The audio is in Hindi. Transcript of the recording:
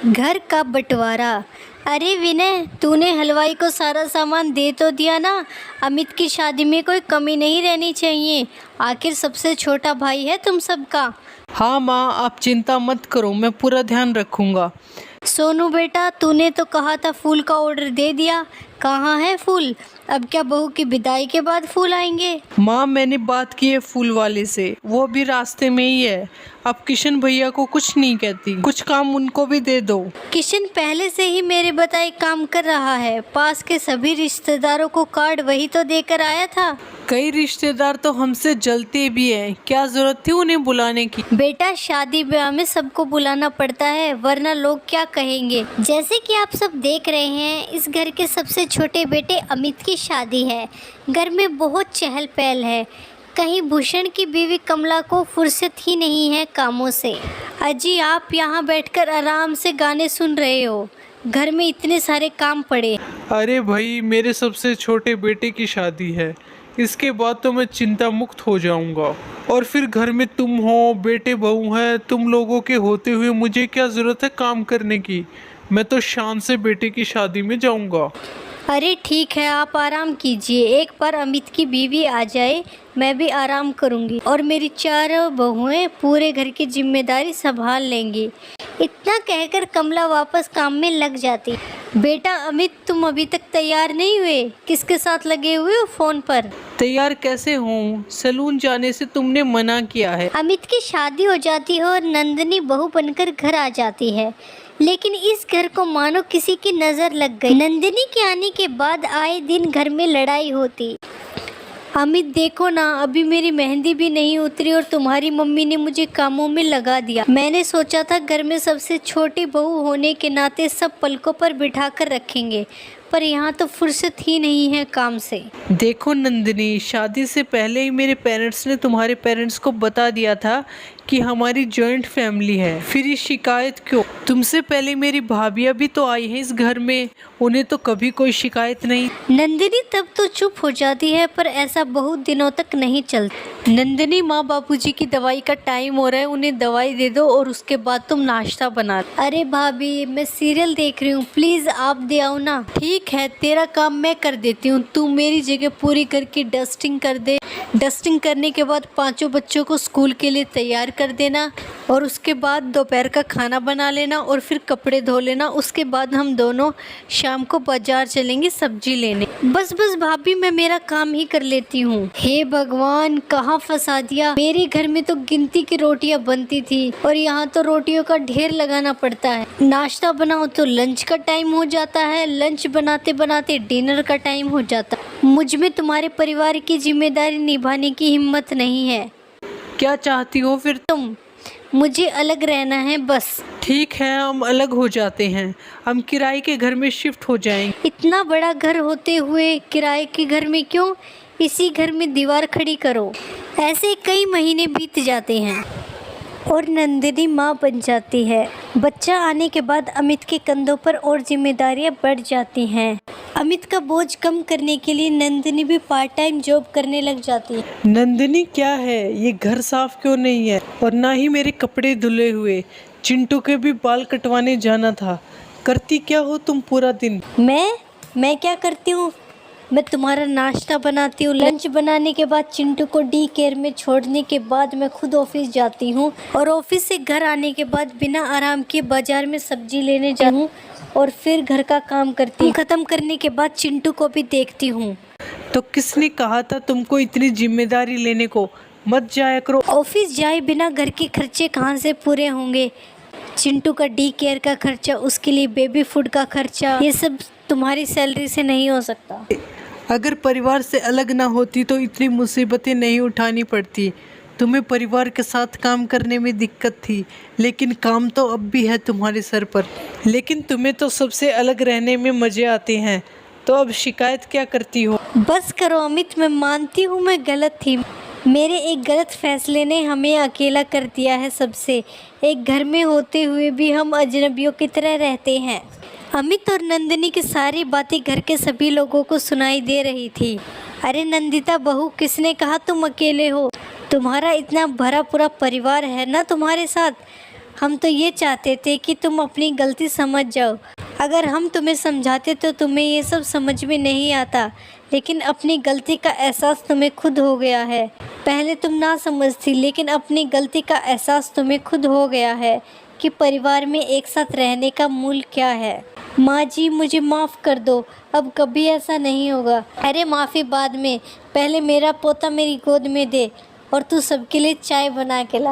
घर का बंटवारा। अरे विनय, तूने हलवाई को सारा सामान दे तो दिया ना। अमित की शादी में कोई कमी नहीं रहनी चाहिए, आखिर सबसे छोटा भाई है तुम सबका। हाँ माँ, आप चिंता मत करो, मैं पूरा ध्यान रखूँगा। सोनू बेटा, तूने तो कहा था फूल का ऑर्डर दे दिया, कहाँ है फूल? अब क्या बहू की विदाई के बाद फूल आएंगे? माँ, मैंने बात की है फूल वाले से, वो भी रास्ते में ही है। अब किशन भैया को कुछ नहीं कहती, कुछ काम उनको भी दे दो। किशन पहले से ही मेरे बताए काम कर रहा है, पास के सभी रिश्तेदारों को कार्ड वही तो देकर आया था। कई रिश्तेदार तो हमसे जलते भी हैं, क्या जरूरत थी उन्हें बुलाने की। बेटा, शादी ब्याह में सबको बुलाना पड़ता है, वरना लोग क्या कहेंगे। जैसे कि आप सब देख रहे हैं, इस घर के सबसे छोटे बेटे अमित की शादी है। घर में बहुत चहल पहल है, कहीं भूषण की बीवी कमला को फुर्सत ही नहीं है कामों से। अजी, आप यहाँ बैठकर आराम से गाने सुन रहे हो, घर में इतने सारे काम पड़े। अरे भाई, मेरे सबसे छोटे बेटे की शादी है, इसके बाद तो मैं चिंता मुक्त हो जाऊंगा। और फिर घर में तुम हो, बेटे बहू हैं, तुम लोगों के होते हुए मुझे क्या ज़रूरत है काम करने की। मैं तो शान से बेटे की शादी में जाऊंगा। अरे ठीक है, आप आराम कीजिए, एक बार अमित की बीवी आ जाए मैं भी आराम करूंगी और मेरी चारों बहुएं पूरे घर की जिम्मेदारी संभाल लेंगी। इतना कहकर कमला वापस काम में लग जाती। बेटा अमित, तुम अभी तक तैयार नहीं हुए, किसके साथ लगे हुए हो फोन पर? तैयार कैसे हूँ, सैलून जाने से तुमने मना किया है। अमित की शादी हो जाती है और नंदिनी बहू बनकर घर आ जाती है, लेकिन इस घर को मानो किसी की नज़र लग गई। नंदिनी के आने के बाद आए दिन घर में लड़ाई होती। अमित देखो ना, अभी मेरी मेहंदी भी नहीं उतरी और तुम्हारी मम्मी ने मुझे कामों में लगा दिया। मैंने सोचा था घर में सबसे छोटी बहू होने के नाते सब पलकों पर बिठा कर रखेंगे, पर यहाँ तो फुर्सत ही नहीं है काम से। देखो नंदिनी, शादी से पहले ही मेरे पेरेंट्स ने तुम्हारे पेरेंट्स को बता दिया था कि हमारी जॉइंट फैमिली है, फिर ये शिकायत क्यों? तुमसे पहले मेरी भाभियाँ भी तो आई हैं इस घर में, उन्हें तो कभी कोई शिकायत नहीं। नंदिनी तब तो चुप हो जाती है, पर ऐसा बहुत दिनों तक नहीं चलता। नंदिनी, माँ बापूजी की दवाई का टाइम हो रहा है, उन्हें दवाई दे दो और उसके बाद तुम नाश्ता बना। अरे भाभी, मैं सीरियल देख रही हूँ, प्लीज़ आप दे आओ ना। ठीक है, तेरा काम मैं कर देती हूँ, तू मेरी जगह पूरी करके डस्टिंग कर दे। डस्टिंग करने के बाद पांचों बच्चों को स्कूल के लिए तैयार कर देना और उसके बाद दोपहर का खाना बना लेना और फिर कपड़े धो लेना। उसके बाद हम दोनों शाम को बाजार चलेंगे सब्जी लेने। बस बस भाभी, मैं मेरा काम ही कर लेती हूँ। हे भगवान, कहाँ फंसा दिया। मेरे घर में तो गिनती की रोटियाँ बनती थी और यहाँ तो रोटियों का ढेर लगाना पड़ता है। नाश्ता बनाओ तो लंच का टाइम हो जाता है, लंच बनाते बनाते डिनर का टाइम हो जाता। मुझ में तुम्हारे परिवार की जिम्मेदारी निभाने की हिम्मत नहीं है। क्या चाहती हो फिर तुम? मुझे अलग रहना है बस। ठीक है, हम अलग हो जाते हैं, हम किराए के घर में शिफ्ट हो जाएंगे। इतना बड़ा घर होते हुए किराए के घर में क्यों? इसी घर में दीवार खड़ी करो। ऐसे कई महीने बीत जाते हैं और नंदिनी माँ बन जाती है। बच्चा आने के बाद अमित के कंधों पर और जिम्मेदारियाँ बढ़ जाती हैं। अमित का बोझ कम करने के लिए नंदिनी भी पार्ट टाइम जॉब करने लग जाती है। नंदिनी, क्या है ये घर साफ क्यों नहीं है और ना ही मेरे कपड़े धुले हुए? चिंटू के भी बाल कटवाने जाना था। करती क्या हो तुम पूरा दिन? मैं क्या करती हूँ? मैं तुम्हारा नाश्ता बनाती हूँ, लंच बनाने के बाद चिंटू को डी केयर में छोड़ने के बाद मैं खुद ऑफिस जाती हूँ और ऑफिस से घर आने के बाद बिना आराम किए बाजार में सब्जी लेने जाती हूँ और फिर घर का काम करती हूँ। खत्म करने के बाद चिंटू को भी देखती हूँ। तो किसने कहा था तुमको इतनी जिम्मेदारी लेने को? मत जाया करो। ऑफिस जाए बिना घर के खर्चे कहाँ से पूरे होंगे? चिंटू का डी केयर का खर्चा, उसके लिए बेबी फूड का खर्चा, ये सब तुम्हारी सैलरी से नहीं हो सकता। अगर परिवार से अलग ना होती तो इतनी मुसीबतें नहीं उठानी पड़ती। तुम्हें परिवार के साथ काम करने में दिक्कत थी, लेकिन काम तो अब भी है तुम्हारे सर पर। लेकिन तुम्हें तो सबसे अलग रहने में मज़े आते हैं, तो अब शिकायत क्या करती हो? बस करो अमित, मैं मानती हूँ मैं गलत थी। मेरे एक गलत फैसले ने हमें अकेला कर दिया है सबसे। एक घर में होते हुए भी हम अजनबियों की तरह रहते हैं। अमित और नंदिनी की सारी बातें घर के सभी लोगों को सुनाई दे रही थी। अरे नंदिता बहू, किसने कहा तुम अकेले हो? तुम्हारा इतना भरा पूरा परिवार है ना तुम्हारे साथ। हम तो ये चाहते थे कि तुम अपनी गलती समझ जाओ। अगर हम तुम्हें समझाते तो तुम्हें ये सब समझ में नहीं आता, लेकिन अपनी गलती का एहसास तुम्हें खुद हो गया है। पहले तुम ना समझती, लेकिन अपनी गलती का एहसास तुम्हें खुद हो गया है कि परिवार में एक साथ रहने का मूल्य क्या है। माँ जी, मुझे माफ़ कर दो, अब कभी ऐसा नहीं होगा। अरे माफ़ी बाद में, पहले मेरा पोता मेरी गोद में दे और तू सबके लिए चाय बना के ला।